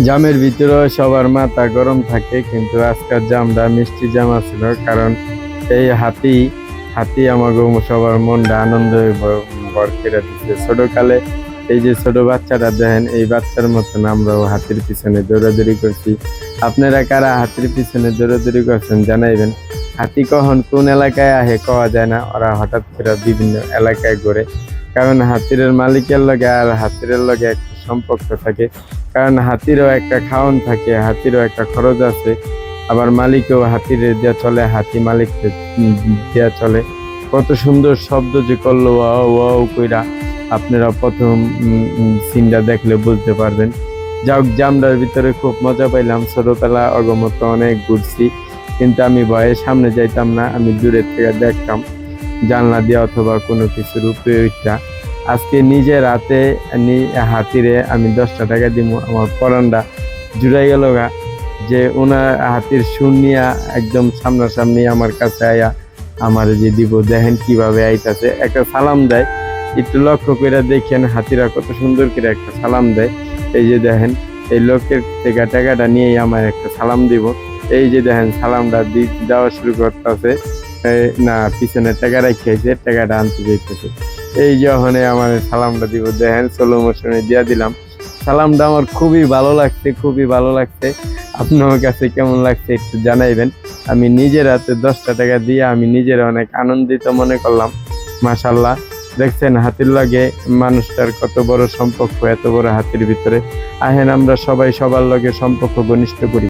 জামের ভিতরে সবার মাথা গরম থাকে, কিন্তু আজকের জামটা মিষ্টি জাম আছিল। কারণ এই হাতি হাতি আমাকে সবার মনটা আনন্দে ভর করে দিচ্ছে। ছোটকালে এই যে ছোট বাচ্চাটা দেখেন, এই বাচ্চার মতন আমরাও হাতির পিছনে দৌড়াদৌড়ি করছি। আপনারা কারা হাতির পিছনে দৌড়াদৌড়ি করছেন জানাইবেন। হাতি কখন কোন এলাকায় আহে কওয়া যায় না, ওরা হঠাৎ করে বিভিন্ন এলাকায় ঘোরে। কারণ হাতির মালিকের লগে আর হাতিরের লগে একটা সম্পর্ক থাকে। কারণ হাতিরও একটা খাওয়ান থাকে, হাতিরও একটা খরচ আছে। আবার মালিকও হাতির দেয়া চলে, হাতি মালিককে দেয়া চলে। কত সুন্দর শব্দ যে করলো ওয়াও ওয়াও কইরা, আপনারা প্রথম সিনটা দেখলে বুঝতে পারবেন। যাক, জামটার ভিতরে খুব মজা পাইলাম। ছোটবেলা অগমত অনেক ঘুরছি, কিন্তু আমি ভয়ে সামনে যাইতাম না, আমি দূরের থেকে দেখতাম জানলা দিয়ে অথবা কোনো কিছুর উপরে উঠা। আজকে নিজের হাতে হাতিরে আমি 10টা টাকা দিব, আমার পরানটা জুড়াই গেল গা। যে ওনার হাতির সুর নিয়া একদম সামনাসামনি আমার কাছে আয়া আমার যে দিব, দেখেন কিভাবে আইতাছে, একটা সালাম দেয়। একটু লক্ষ্য করে দেখেন হাতিরা কত সুন্দর করে একটা সালাম দেয়। এই যে দেখেন, এই লোকের থেকে টাকাটা নিয়েই আমার একটা সালাম দিব। এই যে দেখেন সালামটা দেওয়া শুরু করতেছে। না, পিছনে টাকা রাখিয়েছে, টাকাটা আনতে যেতেছে। এই যখন আমার সালামটা দিব, দেখেন স্লো মোশনে দিয়ে দিলাম। সালামটা আমার খুবই ভালো লাগছে, খুবই ভালো লাগছে। আপনার কাছে কেমন লাগছে একটু জানাইবেন। আমি নিজের হাতে 10টা টাকা দিয়ে আমি নিজের অনেক আনন্দিত মনে করলাম। মাশাল্লাহ, দেখছেন হাতির লগে মানুষটার কত বড় সম্পর্ক, এত বড় হাতির ভিতরে। আহেন আমরা সবাই সবার লগে সম্পর্ক ঘনিষ্ঠ করি।